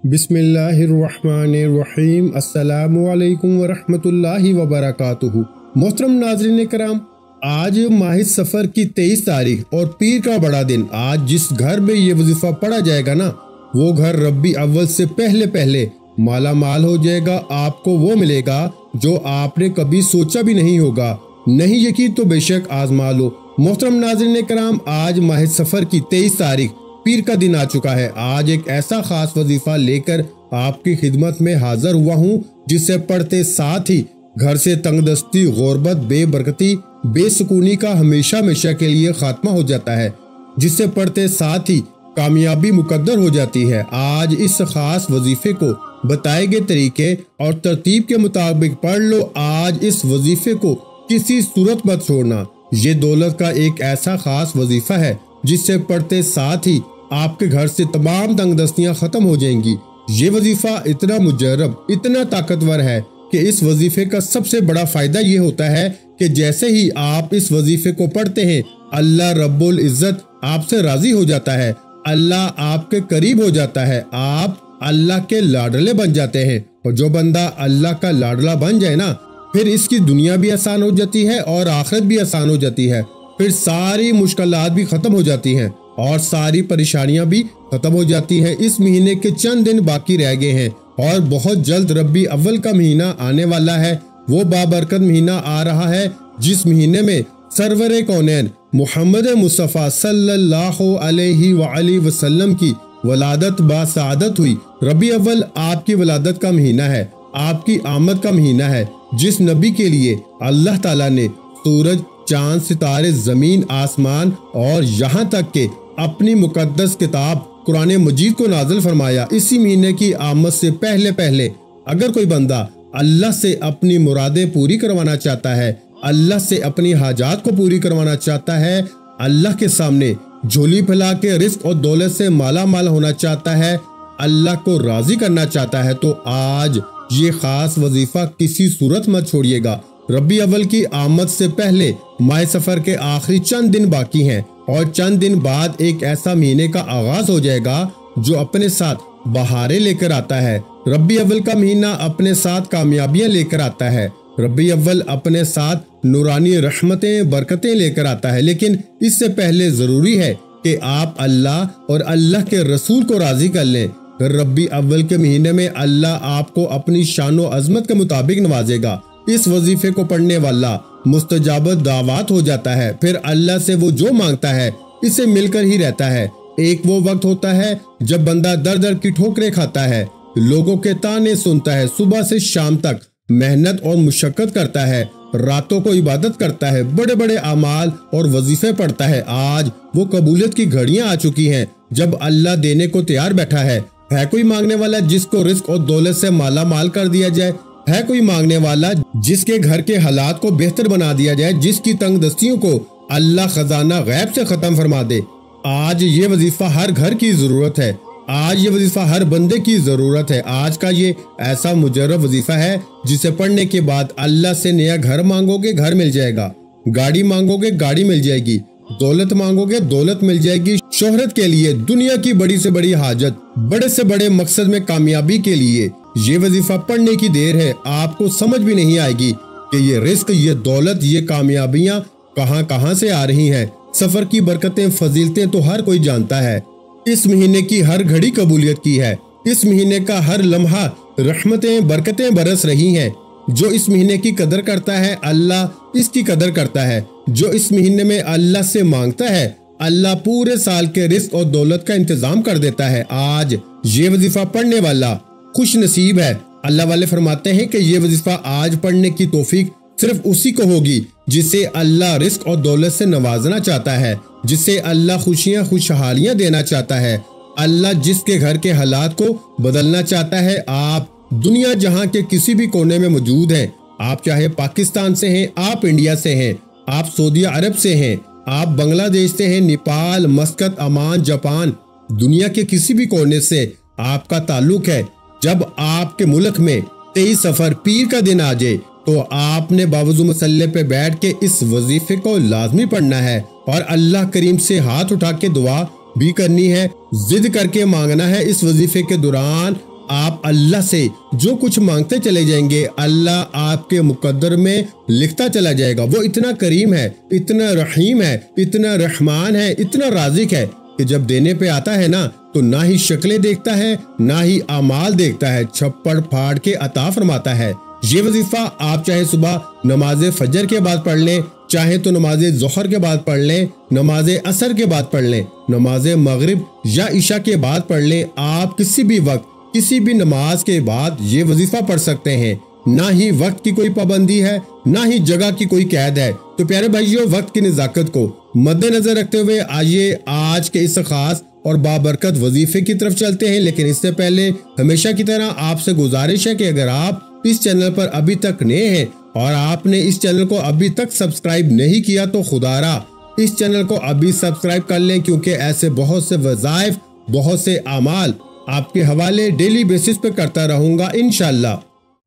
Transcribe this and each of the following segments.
بسم اللہ الرحمن الرحیم۔ السلام علیکم ورحمۃ اللہ وبرکاتہ۔ محترم ناظرین کرام، آج ماہ سفر کی 23 تاریخ اور پیر کا بڑا دن۔ آج جس گھر میں یہ وظیفہ پڑھا جائے گا نا، وہ گھر ربیع اول سے پہلے مالا مال ہو جائے گا۔ آپ کو وہ ملے گا جو آپ نے کبھی سوچا بھی نہیں ہوگا۔ نہیں یقین تو بے شک آزما لو۔ محترم ناظرین کرام، آج ماہ سفر کی 23 تاریخ پیر کا دن آ چکا ہے۔ آج ایک ایسا خاص وظیفہ لے کر آپ کی خدمت میں حاضر ہوا ہوں، جسے پڑھتے ساتھ ہی گھر سے تنگ دستی، غربت، بے برکتی، بے سکونی کا ہمیشہ کے لیے خاتمہ ہو جاتا ہے، جسے پڑھتے ساتھ ہی کامیابی مقدر ہو جاتی ہے۔ آج اس خاص وظیفے کو بتائے گئے طریقے اور ترتیب کے مطابق پڑھ لو۔ آج اس وظیفے کو کسی صورت مت چھوڑنا۔ یہ دولت کا ایک ایسا خاص وظیفہ ہے جس سے پڑھتے ساتھ ہی آپ کے گھر سے تمام تنگ دستیاں ختم ہو جائیں گی۔ یہ وظیفہ اتنا مجرب، اتنا طاقتور ہے کہ اس وظیفے کا سب سے بڑا فائدہ یہ ہوتا ہے کہ جیسے ہی آپ اس وظیفے کو پڑھتے ہیں، اللہ رب العزت آپ سے راضی ہو جاتا ہے، اللہ آپ کے قریب ہو جاتا ہے، آپ اللہ کے لاڈلے بن جاتے ہیں۔ اور جو بندہ اللہ کا لاڈلا بن جائے نا، پھر اس کی دنیا بھی آسان ہو جاتی ہے اور آخرت بھی آسان ہو جاتی ہے۔ پھر ساری مشکلات بھی ختم ہو جاتی ہیں اور ساری پریشانیاں بھی ختم ہو جاتی ہیں۔ اس مہینے کے چند دن باقی رہ گئے ہیں اور بہت جلد ربیع اول کا مہینہ آنے والا ہے۔ وہ بابرکت مہینہ آ رہا ہے جس مہینے میں سرور کونین محمد مصطفیٰ صلی اللہ علیہ وآلہ وسلم کی ولادت باسعادت ہوئی۔ ربیع اول آپ کی ولادت کا مہینہ ہے، آپ کی آمد کا مہینہ ہے، جس نبی کے لیے اللہ تعالیٰ نے سورج، چاند، ستارے، زمین، آسمان اور یہاں تک کہ اپنی مقدس کتاب قرآن مجید کو نازل فرمایا۔ اسی مہینے کی آمد سے پہلے اگر کوئی بندہ اللہ سے اپنی مرادیں پوری کروانا چاہتا ہے، اللہ سے اپنی حاجات کو پوری کروانا چاہتا ہے، اللہ کے سامنے جھولی پھیلا کے رزق اور دولت سے مالا مال ہونا چاہتا ہے، اللہ کو راضی کرنا چاہتا ہے، تو آج یہ خاص وظیفہ کسی صورت مت چھوڑیے گا۔ ربیع اول کی آمد سے پہلے ماہ سفر کے آخری چند دن باقی ہیں اور چند دن بعد ایک ایسا مہینے کا آغاز ہو جائے گا جو اپنے ساتھ بہاریں لے کر آتا ہے۔ ربیع اول کا مہینہ اپنے ساتھ کامیابیاں لے کر آتا ہے۔ ربیع اول اپنے ساتھ نورانی رحمتیں، برکتیں لے کر آتا ہے، لیکن اس سے پہلے ضروری ہے کہ آپ اللہ اور اللہ کے رسول کو راضی کر لیں۔ ربیع اول کے مہینے میں اللہ آپ کو اپنی شان و عظمت کے مطابق نوازے گا۔ اس وظیفے کو پڑھنے والا مستجاب دعوات ہو جاتا ہے، پھر اللہ سے وہ جو مانگتا ہے اسے مل کر ہی رہتا ہے۔ ایک وہ وقت ہوتا ہے جب بندہ در کی ٹھوکریں کھاتا ہے، لوگوں کے تانے سنتا ہے، صبح سے شام تک محنت اور مشقت کرتا ہے، راتوں کو عبادت کرتا ہے، بڑے بڑے اعمال اور وظیفے پڑھتا ہے۔ آج وہ قبولیت کی گھڑیاں آ چکی ہیں جب اللہ دینے کو تیار بیٹھا ہے۔ ہے کوئی مانگنے والا جس کو رزق اور دولت سے مالا مال کر دیا جائے؟ ہے کوئی مانگنے والا جس کے گھر کے حالات کو بہتر بنا دیا جائے، جس کی تنگ دستیوں کو اللہ خزانہ غیب سے ختم فرما دے؟ آج یہ وظیفہ ہر گھر کی ضرورت ہے، آج یہ وظیفہ ہر بندے کی ضرورت ہے۔ آج کا یہ ایسا مجرب وظیفہ ہے جسے پڑھنے کے بعد اللہ سے نیا گھر مانگو گے، گھر مل جائے گا، گاڑی مانگو گے، گاڑی مل جائے گی، دولت مانگو گے، دولت مل جائے گی، شہرت کے لیے، دنیا کی بڑی سے بڑی حاجت، بڑے سے بڑے مقصد میں کامیابی کے لیے یہ وظیفہ پڑھنے کی دیر ہے۔ آپ کو سمجھ بھی نہیں آئے گی کہ یہ رزق، یہ دولت، یہ کامیابیاں کہاں سے آ رہی ہیں۔ سفر کی برکتیں، فضیلتیں تو ہر کوئی جانتا ہے۔ اس مہینے کی ہر گھڑی قبولیت کی ہے، اس مہینے کا ہر لمحہ رحمتیں، برکتیں برس رہی ہیں۔ جو اس مہینے کی قدر کرتا ہے، اللہ اس کی قدر کرتا ہے۔ جو اس مہینے میں اللہ سے مانگتا ہے، اللہ پورے سال کے رزق اور دولت کا انتظام کر دیتا ہے۔ آج یہ وظیفہ پڑھنے والا خوش نصیب ہے۔ اللہ والے فرماتے ہیں کہ یہ وظیفہ آج پڑھنے کی توفیق صرف اسی کو ہوگی جسے اللہ رزق اور دولت سے نوازنا چاہتا ہے، جسے اللہ خوشیاں، خوشحالیاں دینا چاہتا ہے، اللہ جس کے گھر کے حالات کو بدلنا چاہتا ہے۔ آپ دنیا جہاں کے کسی بھی کونے میں موجود ہیں، آپ چاہے پاکستان سے ہیں، آپ انڈیا سے ہیں، آپ سعودی عرب سے ہیں، آپ بنگلہ دیش سے ہیں، نیپال، مسقط، عمان، جاپان، دنیا کے کسی بھی کونے سے آپ کا تعلق ہے۔ جب آپ کے ملک میں 23 سفر پیر کا دن آ جائے تو آپ نے باوضو مسلح پہ بیٹھ کے اس وظیفے کو لازمی پڑھنا ہے اور اللہ کریم سے ہاتھ اٹھا کے دعا بھی کرنی ہے، ضد کر کے مانگنا ہے۔ اس وظیفے کے دوران آپ اللہ سے جو کچھ مانگتے چلے جائیں گے اللہ آپ کے مقدر میں لکھتا چلا جائے گا۔ وہ اتنا کریم ہے، اتنا رحیم ہے، اتنا رحمان ہے، اتنا رازق ہے کہ جب دینے پہ آتا ہے نا تو نہ ہی شکلیں دیکھتا ہے نہ ہی اعمال دیکھتا ہے، چھپڑ پھاڑ کے عطا فرماتا ہے۔ یہ وظیفہ آپ چاہے صبح نماز فجر کے بعد پڑھ لیں، چاہے تو نماز ظہر کے بعد پڑھ لیں، نماز عصر کے بعد پڑھ لیں، نماز مغرب یا عشاء کے بعد پڑھ لیں، آپ کسی بھی وقت کسی بھی نماز کے بعد یہ وظیفہ پڑھ سکتے ہیں۔ نہ ہی وقت کی کوئی پابندی ہے نہ ہی جگہ کی کوئی قید ہے۔ تو پیارے بھائیوں، وقت کی نزاکت کو مد نظر رکھتے ہوئے آئیے آج کے اس خاص اور بابرکت وظیفے کی طرف چلتے ہیں، لیکن اس سے پہلے ہمیشہ کی طرح آپ سے گزارش ہے کہ اگر آپ اس چینل پر ابھی تک نئے ہیں اور آپ نے اس چینل کو ابھی تک سبسکرائب نہیں کیا تو خدارا اس چینل کو ابھی سبسکرائب کر لیں، کیونکہ ایسے بہت سے وظائف، بہت سے اعمال آپ کے حوالے ڈیلی بیسس پہ کرتا رہوں گا انشاءاللہ۔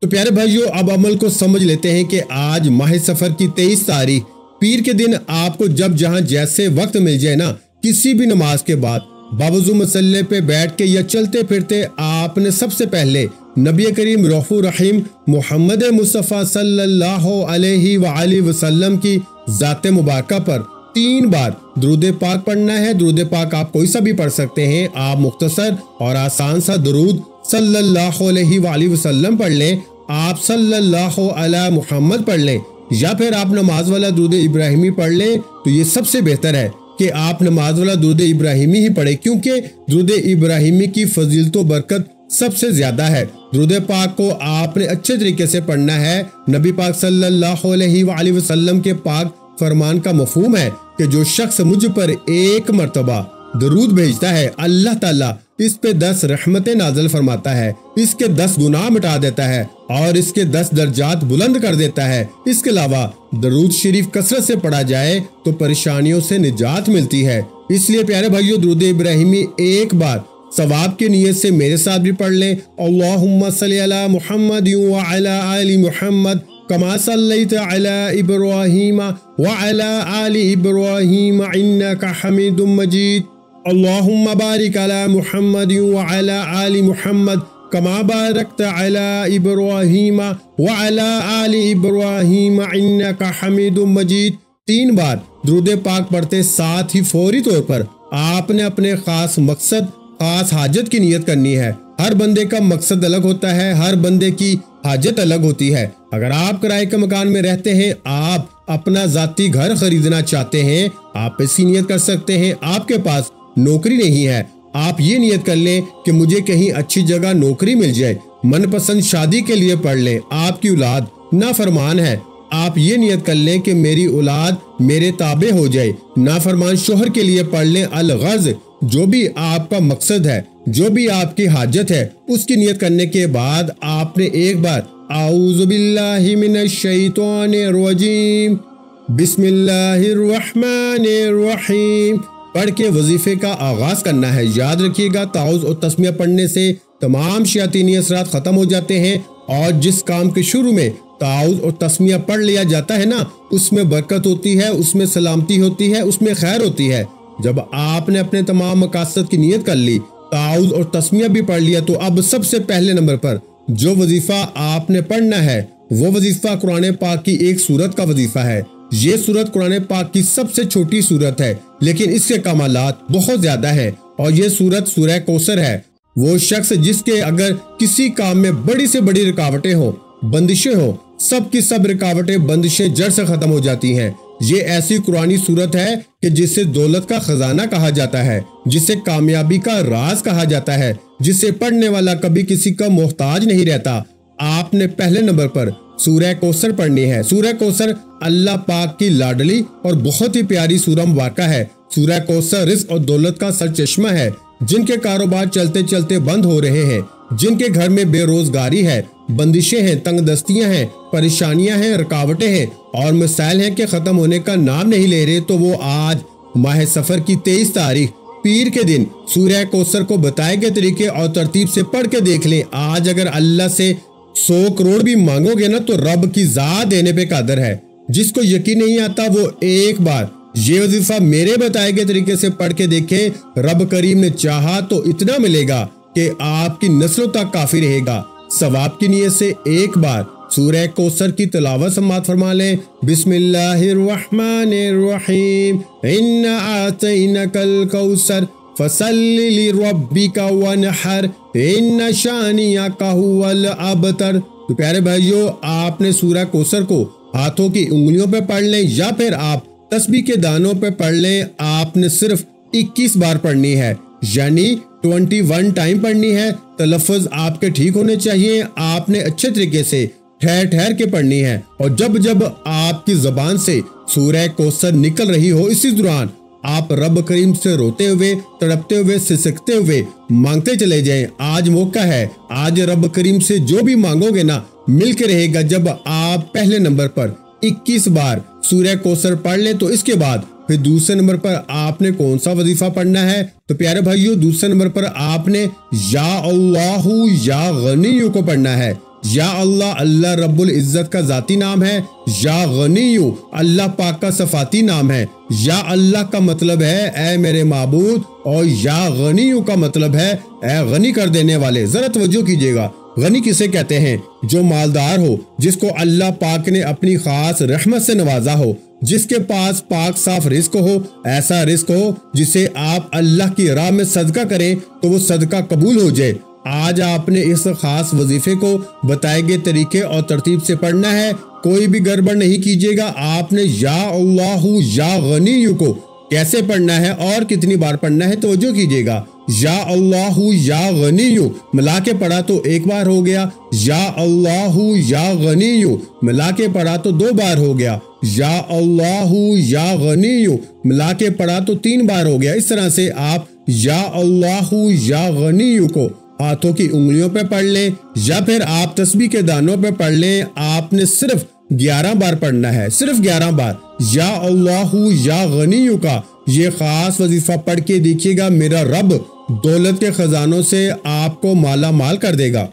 تو پیارے بھائیوں، اب عمل کو سمجھ لیتے ہیں کہ آج ماہ سفر کی 23 تاریخ پیر کے دن آپ کو جب جہاں جیسے وقت مل جائے نا، کسی بھی نماز کے بعد باوضو مصلی پہ بیٹھ کے یا چلتے پھرتے آپ نے سب سے پہلے نبی کریم رؤوف الرحیم محمد مصطفیٰ صلی اللہ علیہ وآلہ وسلم کی ذات مبارکہ پر 3 بار درود پاک پڑھنا ہے۔ درود پاک آپ کوئی سا بھی پڑھ سکتے ہیں، آپ مختصر اور آسان سا درود صلی اللہ علیہ وآلہ وسلم پڑھ لیں، آپ صلی اللہ علی محمد پڑھ لیں، یا پھر آپ نماز والا درود ابراہیمی پڑھ لیں تو یہ سب سے بہتر ہے کہ آپ نماز والا درود ابراہیمی ہی پڑھیں، کیونکہ درود ابراہیمی کی فضیلت و برکت سب سے زیادہ ہے۔ درود پاک کو آپ نے اچھے طریقے سے پڑھنا ہے۔ نبی پاک صلی اللہ علیہ وآلہ وسلم کے پاک فرمان کا مفہوم ہے کہ جو شخص مجھ پر 1 مرتبہ درود بھیجتا ہے اللہ تعالیٰ اس پہ 10 رحمتیں نازل فرماتا ہے، اس کے 10 گناہ مٹا دیتا ہے اور اس کے 10 درجات بلند کر دیتا ہے۔ اس کے علاوہ درود شریف کثرت سے پڑھا جائے تو پریشانیوں سے نجات ملتی ہے۔ اس لیے پیارے بھائیو، درود ابراہیمی ایک بار ثواب کی نیت سے میرے ساتھ بھی پڑھ لیں۔ اللہم صلی علی محمد وعلی آل محمد کما صلیت علی ابراہیم وعلی آل ابراہیم انک حمید مجید۔ اللہم بارک علی محمد وعلی آل محمد کما بارکت علی ابراہیم وعلی آل ابراہیم انک حمید مجید۔ 3 بار درود پاک پڑھتے ساتھ ہی فوری طور پر آپ نے اپنے خاص مقصد، خاص حاجت کی نیت کرنی ہے۔ ہر بندے کا مقصد الگ ہوتا ہے، ہر بندے کی حاجت الگ ہوتی ہے۔ اگر آپ کرائے کے مکان میں رہتے ہیں، آپ اپنا ذاتی گھر خریدنا چاہتے ہیں، آپ ایسی نیت کر سکتے ہیں۔ آپ کے پاس نوکری نہیں ہے، آپ یہ نیت کر لیں کہ مجھے کہیں اچھی جگہ نوکری مل جائے۔ من پسند شادی کے لیے پڑھ لیں۔ آپ کی اولاد نافرمان ہے، آپ یہ نیت کر لیں کہ میری اولاد میرے تابع ہو جائے۔ نافرمان شوہر کے لیے پڑھ لیں الغرض۔ جو بھی آپ کا مقصد ہے، جو بھی آپ کی حاجت ہے، اس کی نیت کرنے کے بعد آپ نے ایک بار اعوذ باللہ من الشیطان الرجیم بسم اللہ الرحمن الرحیم پڑھ کے وظیفے کا آغاز کرنا ہے۔ یاد رکھیے گا، تعوذ اور تسمیہ پڑھنے سے تمام شیاطینی اثرات ختم ہو جاتے ہیں، اور جس کام کے شروع میں تعوذ اور تسمیہ پڑھ لیا جاتا ہے نا، اس میں برکت ہوتی ہے، اس میں سلامتی ہوتی ہے، اس میں خیر ہوتی ہے۔ جب آپ نے اپنے تمام مقاصد کی نیت کر لی، تعوذ اور تسمیہ بھی پڑھ لیا، تو اب سب سے پہلے نمبر پر جو وظیفہ آپ نے پڑھنا ہے وہ وظیفہ قرآن پاک کی ایک سورت کا وظیفہ ہے۔ یہ سورت قرآن پاک کی سب سے چھوٹی سورت ہے، لیکن اس کے کمالات بہت زیادہ ہیں، اور یہ سورت سورہ کوثر ہے۔ وہ شخص جس کے اگر کسی کام میں بڑی سے بڑی رکاوٹیں ہوں، بندشیں ہوں، سب کی سب رکاوٹیں بندشیں جڑ سے ختم ہو جاتی ہیں۔ یہ ایسی قرآنی سورت ہے کہ جسے دولت کا خزانہ کہا جاتا ہے، جسے کامیابی کا راز کہا جاتا ہے، جسے پڑھنے والا کبھی کسی کا محتاج نہیں رہتا۔ آپ نے پہلے نمبر پر سورہ کوثر پڑھنی ہے۔ سورہ کوثر اللہ پاک کی لاڈلی اور بہت ہی پیاری سورہ مبارکہ ہے۔ سورہ کوثر رزق اور دولت کا سرچشمہ ہے۔ جن کے کاروبار چلتے چلتے بند ہو رہے ہیں، جن کے گھر میں بے روزگاری ہے، بندشیں ہیں، تنگ دستیاں ہیں، پریشانیاں ہیں، رکاوٹیں ہیں اور مسائل ہیں کہ ختم ہونے کا نام نہیں لے رہے، تو وہ آج ماہ سفر کی 23 تاریخ پیر کے دن سورہ کوثر کو بتائے گئے طریقے اور ترتیب سے پڑھ کے دیکھ لیں۔ آج اگر اللہ سے 100 کروڑ بھی مانگو گے نا تو رب کی ذات دینے پہ قادر ہے۔ جس کو یقین نہیں آتا وہ ایک بار یہ وظیفہ میرے بتائے گئے طریقے سے پڑھ کے دیکھیں، رب کریم نے چاہا تو اتنا ملے گا، کہ آپ کی نسلوں تک کافی رہے گا۔ ثواب کی نیت سے ایک بار سورہ کوثر کی تلاوت سماعت فرما لیں۔ بسم اللہ الرحمن الرحیم، اِنَّا أَعْطَيْنَاكَ الْكَوْثَرَ فَصَلِّ لِرَبِّكَ وَانْحَرْ إِنَّ شَانِئَكَ هُوَ الْأَبْتَرُ۔ تو پیارے بھائیو، آپ نے سورہ کوثر کو ہاتھوں کی انگلیوں پہ پڑھ لیں یا پھر آپ تسبیح کے دانوں پہ پڑھ لیں۔ آپ نے صرف 21 بار پڑھنی ہے، یعنی 21 ٹائم پڑھنی ہے۔ تلفظ آپ کے ٹھیک ہونے چاہیے، آپ نے اچھے طریقے سے ٹھہر ٹھہر کے پڑھنی ہے، اور جب جب آپ کی زبان سے سورہ کوثر نکل رہی ہو، اسی دوران آپ رب کریم سے روتے ہوئے، تڑپتے ہوئے، سسکتے ہوئے مانگتے چلے جائیں۔ آج موقع ہے، آج رب کریم سے جو بھی مانگو گے نا مل کے رہے گا۔ جب آپ پہلے نمبر پر 21 بار سورہ کوثر پڑھ لیں تو اس کے بعد پھر دوسرے نمبر پر آپ نے کون سا وظیفہ پڑھنا ہے؟ تو پیارے بھائیو، دوسرے نمبر پر آپ نے یا اللہ یا غنی کو پڑھنا ہے۔ یا اللہ، اللہ رب العزت کا ذاتی نام ہے۔ یا غنی، اللہ پاک کا صفاتی نام ہے۔ یا اللہ کا مطلب ہے اے میرے معبود، اور یا غنی کا مطلب ہے اے غنی کر دینے والے۔ ذرا توجہ کیجئے گا، غنی کسے کہتے ہیں؟ جو مالدار ہو، جس کو اللہ پاک نے اپنی خاص رحمت سے نوازا ہو، جس کے پاس پاک صاف رزق ہو، ایسا رزق ہو جسے آپ اللہ کی راہ میں صدقہ کریں تو وہ صدقہ قبول ہو جائے۔ آج آپ نے اس خاص وظیفے کو بتائے گئے طریقے اور ترتیب سے پڑھنا ہے، کوئی بھی گڑبڑ نہیں کیجیے گا۔ آپ نے یا اللہ یا غنی کو کیسے پڑھنا ہے اور کتنی بار پڑھنا ہے توجہ کیجیے گا۔ یا اللہ یا غنی ملا کے پڑھا تو ایک بار ہو گیا، یا اللہ یا غنی ملا کے پڑھا تو 2 بار ہو گیا، یا اللہ یا غنی ملا کے پڑھا تو 3 بار ہو گیا۔ اس طرح سے آپ یا اللہ یا غنی کو ہاتھوں کی انگلیوں پہ پڑھ لیں یا پھر آپ تسبیح کے دانوں پہ پڑھ لیں۔ آپ نے صرف 11 بار پڑھنا ہے، صرف 11 بار یا اللہ یا غنی کا یہ خاص وظیفہ پڑھ کے دیکھیے گا، میرا رب دولت کے خزانوں سے آپ کو مالا مال کر دے گا،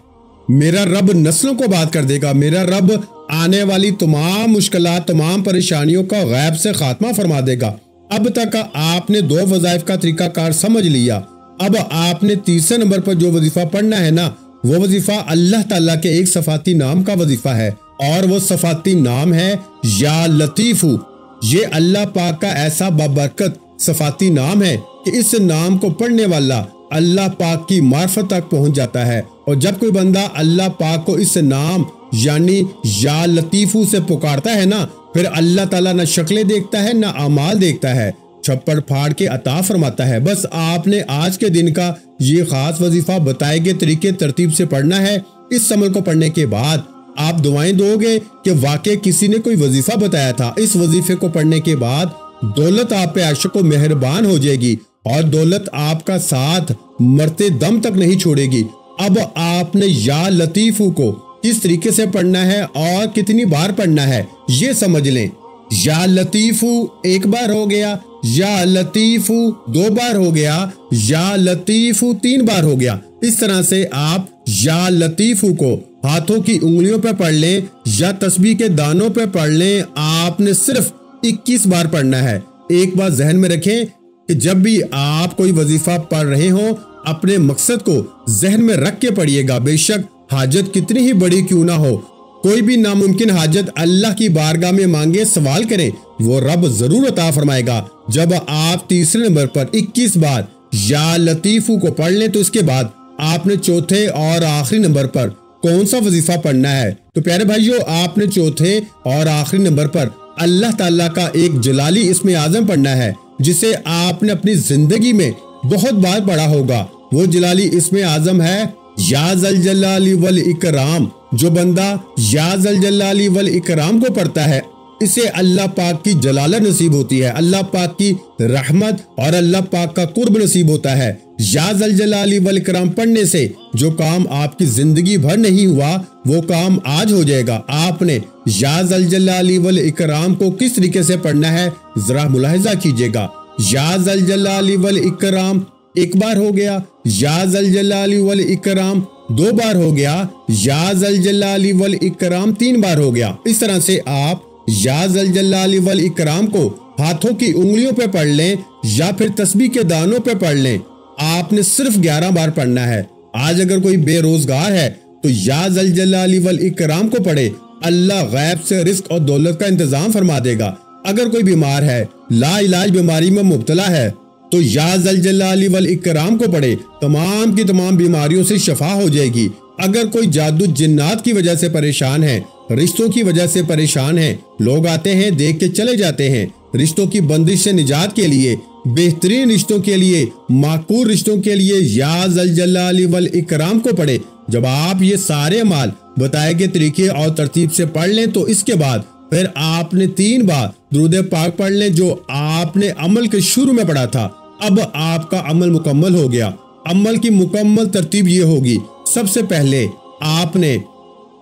میرا رب نسلوں کو بات کر دے گا، میرا رب آنے والی تمام مشکلات، تمام پریشانیوں کا غیب سے خاتمہ فرما دے گا۔ اب تک آپ نے 2 وظائف کا طریقہ کار سمجھ لیا، اب آپ نے تیسرے نمبر پر جو وظیفہ پڑھنا ہے نا، وہ وظیفہ اللہ تعالیٰ کے ایک صفاتی نام کا وظیفہ ہے، اور وہ صفاتی نام ہے یا لطیف۔ یہ اللہ پاک کا ایسا بابرکت صفاتی نام ہے کہ اس نام کو پڑھنے والا اللہ پاک کی معرفت تک پہنچ جاتا ہے، اور جب کوئی بندہ اللہ پاک کو اس نام یعنی یا لطیفو سے پکارتا ہے نا، پھر اللہ تعالیٰ نہ شکلیں دیکھتا ہے نہ اعمال دیکھتا ہے، چھپڑ پھاڑ کے عطا فرماتا ہے۔ بس آپ نے آج کے دن کا یہ خاص وظیفہ بتائے گئے طریقے ترتیب سے پڑھنا ہے۔ اس عمل کو پڑھنے کے بعد آپ دعائیں دو گے کہ واقع کسی نے کوئی وظیفہ بتایا تھا۔ اس وظیفے کو پڑھنے کے بعد دولت آپ پہ عاشق و مہربان ہو جائے گی، اور دولت آپ کا ساتھ مرتے دم تک نہیں چھوڑے گی۔ اب آپ نے یا لطیفو کو کس طریقے سے پڑھنا ہے اور کتنی بار پڑھنا ہے یہ سمجھ لیں۔ یا لطیفو 1 بار ہو گیا، یا لطیفو 2 بار ہو گیا، یا لطیفو 3 بار ہو گیا۔ اس طرح سے آپ یا لطیفو کو ہاتھوں کی انگلیوں پہ پڑھ لیں یا تسبیح کے دانوں پہ پڑھ لیں۔ آپ نے صرف 21 بار پڑھنا ہے۔ ایک بات ذہن میں رکھیں کہ جب بھی آپ کوئی وظیفہ پڑھ رہے ہوں، اپنے مقصد کو ذہن میں رکھ کے پڑھیے گا۔ بے شک حاجت کتنی ہی بڑی کیوں نہ ہو، کوئی بھی ناممکن حاجت اللہ کی بارگاہ میں مانگے، سوال کریں، وہ رب ضرور عطا فرمائے گا۔ جب آپ تیسرے نمبر پر 21 بار یا لطیفو کو پڑھ لیں تو اس کے بعد آپ نے چوتھے اور آخری نمبر پر کون سا وظیفہ پڑھنا ہے؟ تو پیارے بھائیو، آپ نے چوتھے اور آخری نمبر پر اللہ تعالیٰ کا ایک جلالی اسم اعظم پڑھنا ہے، جسے آپ نے اپنی زندگی میں بہت بار پڑھا ہوگا۔ وہ جلالی اسم اعظم ہے یا ذل جلال والاکرام۔ جو بندہ یا ذل جلال والاکرام کو پڑھتا ہے، اسے اللہ پاک کی جلالت نصیب ہوتی ہے، اللہ پاک کی رحمت اور اللہ پاک کا قرب نصیب ہوتا ہے۔ یا ذل جلال والاکرام پڑھنے سے جو کام آپ کی زندگی بھر نہیں ہوا، وہ کام آج ہو جائے گا۔ آپ نے یا ذل جلال والاکرام کو کس طریقے سے پڑھنا ہے ذرا ملاحظہ کیجئے گا۔ یا ذل جلال والاکرام 1 بار ہو گیا، یا ذل جلال والاکرام 2 بار ہو گیا، یا ذل جلال والاکرام 3 بار ہو گیا۔ اس طرح سے آپ یا ذل جلال والاکرام کو ہاتھوں کی انگلیوں پہ پڑھ لیں یا پھر تسبیح کے دانوں پہ پڑھ لیں۔ آپ نے صرف 11 بار پڑھنا ہے۔ آج اگر کوئی بے روزگار ہے تو یا ذل جلال والاکرام کو پڑھے، اللہ غیب سے رزق اور دولت کا انتظام فرما دے گا۔ اگر کوئی بیمار ہے، لا علاج بیماری میں مبتلا ہے تو یا ذل جلال والاکرام کو پڑھے، تمام کی تمام بیماریوں سے شفا ہو جائے گی۔ اگر کوئی جادو جنات کی وجہ سے پریشان ہے، رشتوں کی وجہ سے پریشان ہے، لوگ آتے ہیں دیکھ کے چلے جاتے ہیں، رشتوں کی بندش سے نجات کے لیے، بہترین رشتوں کے لیے، معقول رشتوں کے لیے یا ذل جلال والاکرام کو پڑھے۔ جب آپ یہ سارے اعمال بتائے گئے طریقے اور ترتیب سے پڑھ لیں تو اس کے بعد پھر آپ نے 3 بار درود پاک پڑھ لیں جو آپ نے عمل کے شروع میں پڑھا تھا۔ اب آپ کا عمل مکمل ہو گیا۔ عمل کی مکمل ترتیب یہ ہوگی، سب سے پہلے آپ نے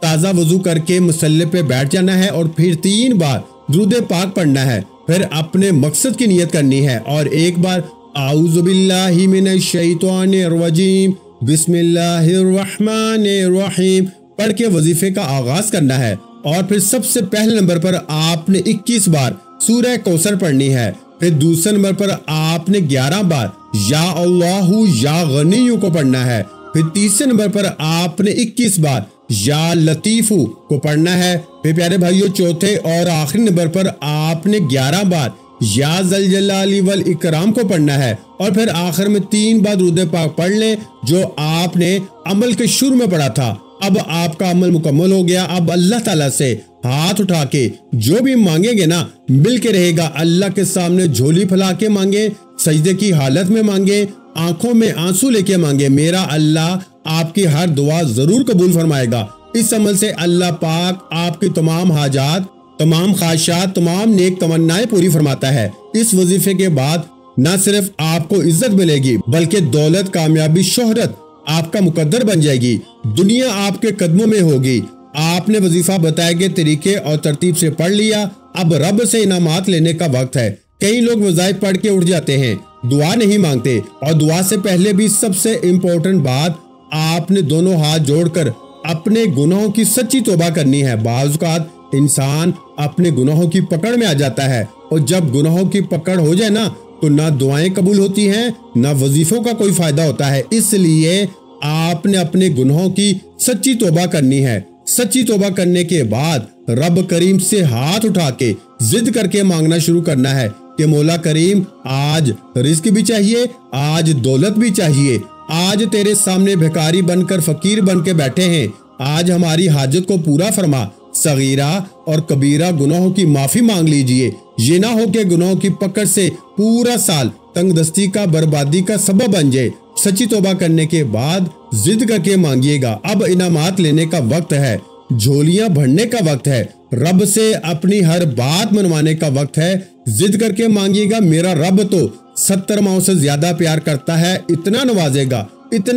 تازہ وضو کر کے مصلی پہ بیٹھ جانا ہے اور پھر 3 بار درود پاک پڑھنا ہے، پھر اپنے مقصد کی نیت کرنی ہے اور ایک بار اعوذ باللہ من الشیطان الرجیم بسم اللہ الرحمن الرحیم پڑھ کے وظیفے کا آغاز کرنا ہے، اور پھر سب سے پہلے نمبر پر آپ نے 21 بار سورہ کوثر پڑھنی ہے، پھر دوسرے نمبر پر آپ نے 11 بار یا اللہ یا غنی کو پڑھنا ہے، پھر تیسرے نمبر پر آپ نے 21 بار یا لطیف کو پڑھنا ہے، پھر پیارے بھائیوں چوتھے اور آخری نمبر پر آپ نے 11 بار یا ذل جلال والاکرام کو پڑھنا ہے، اور پھر آخر میں 3 بار درود پاک پڑھ لیں جو آپ نے عمل کے شروع میں پڑھا تھا۔ اب آپ کا عمل مکمل ہو گیا۔ اب اللہ تعالیٰ سے ہاتھ اٹھا کے جو بھی مانگیں گے نا مل کے رہے گا، اللہ کے سامنے جھولی پھیلا کے مانگے، سجدے کی حالت میں مانگے، آنکھوں میں آنسو لے کے مانگے، میرا اللہ آپ کی ہر دعا ضرور قبول فرمائے گا۔ اس عمل سے اللہ پاک آپ کی تمام حاجات، تمام خواہشات، تمام نیک تمنائیں پوری فرماتا ہے۔ اس وظیفے کے بعد نہ صرف آپ کو عزت ملے گی بلکہ دولت، کامیابی، شہرت آپ کا مقدر بن جائے گی، دنیا آپ کے قدموں میں ہوگی۔ آپ نے وظیفہ بتائے گئے طریقے اور ترتیب سے پڑھ لیا، اب رب سے انعامات لینے کا وقت ہے۔ کئی لوگ وظائف پڑھ کے اٹھ جاتے ہیں، دعا نہیں مانگتے، اور دعا سے پہلے بھی سب سے امپورٹنٹ بات، آپ نے دونوں ہاتھ جوڑ کر اپنے گناہوں کی سچی توبہ کرنی ہے۔ بعض اوقات انسان اپنے گناہوں کی پکڑ میں آ جاتا ہے، اور جب گناہوں کی پکڑ ہو جائے نا تو نہ دعائیں قبول ہوتی ہیں نہ وظیفوں کا کوئی فائدہ ہوتا ہے۔ اس لیے آپ نے اپنے گناہوں کی سچی توبہ کرنی ہے۔ سچی توبہ کرنے کے بعد رب کریم سے ہاتھ اٹھا کے ضد کر کے مانگنا شروع کرنا ہے کہ مولا کریم آج رزق بھی چاہیے، آج دولت بھی چاہیے، آج تیرے سامنے بھکاری بن کر فقیر بن کے بیٹھے ہیں، آج ہماری حاجت کو پورا فرما۔ صغیرہ اور کبیرہ گناہوں کی معافی مانگ لیجئے، یہ نہ ہو کہ گناہوں کی پکڑ سے پورا سال تنگ دستی کا، بربادی کا سبب بن جائے۔ سچی توبہ کرنے کے بعد ضد کر کے مانگیے گا۔ اب انعامات لینے کا وقت ہے، جھولیاں بھرنے کا وقت ہے، رب سے اپنی ہر بات منوانے کا وقت ہے۔ ضد کر کے مانگیے گا، میرا رب تو 70 ماؤں سے زیادہ پیار کرتا ہے، اتنا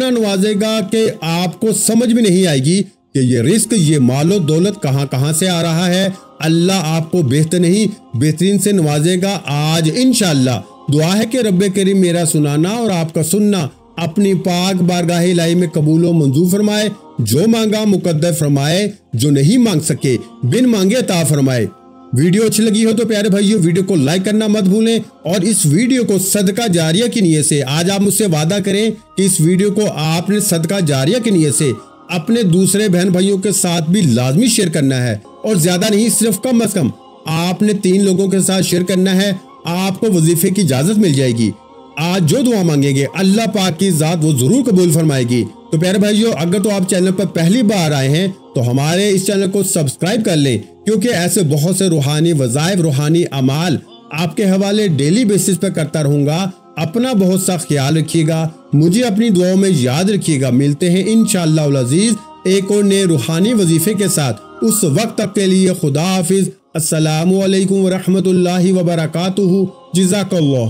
نوازے گا کہ آپ کو سمجھ بھی نہیں آئے گی کہ یہ رزق، یہ مال و دولت کہاں سے آ رہا ہے۔ اللہ آپ کو بہترین سے نوازے گا۔ آج انشاءاللہ دعا ہے کہ رب کریم میرا سنانا اور آپ کا سننا اپنی پاک بارگاہ الہی میں قبول و منظور فرمائے، جو مانگا مقدر فرمائے، جو نہیں مانگ سکے بن مانگے عطا فرمائے۔ ویڈیو اچھی لگی ہو تو پیارے بھائیو ویڈیو کو لائک کرنا مت بھولیں، اور اس ویڈیو کو صدقہ جاریہ کی نیت سے آج آپ مجھ سے وعدہ کریں کہ اس ویڈیو کو آپ نے صدقہ جاریہ کی نیت سے اپنے دوسرے بہن بھائیوں کے ساتھ بھی لازمی شیئر کرنا ہے، اور زیادہ نہیں، صرف کم از کم آپ نے 3 لوگوں کے ساتھ شیئر کرنا ہے۔ آپ کو وظیفے کی اجازت مل جائے گی۔ آج جو دعا مانگیں گے اللہ پاک کی ذات وہ ضرور قبول فرمائے گی۔ تو پیارے بھائیو اگر تو آپ چینل پر پہلی بار آئے ہیں تو ہمارے اس چینل کو سبسکرائب کر لیں، کیونکہ ایسے بہت سے روحانی وظائف، روحانی اعمال آپ کے حوالے ڈیلی بیسس پر کرتا رہوں گا۔ اپنا بہت سا خیال رکھیے گا، مجھے اپنی دعاؤں میں یاد رکھیے گا۔ ملتے ہیں انشاءاللہ العزیز ایک اور نئے روحانی وظیفے کے ساتھ۔ اس وقت تک کے لیے خدا حافظ۔ السلام علیکم ورحمۃ اللہ وبرکاتہ۔ جزاک اللہ۔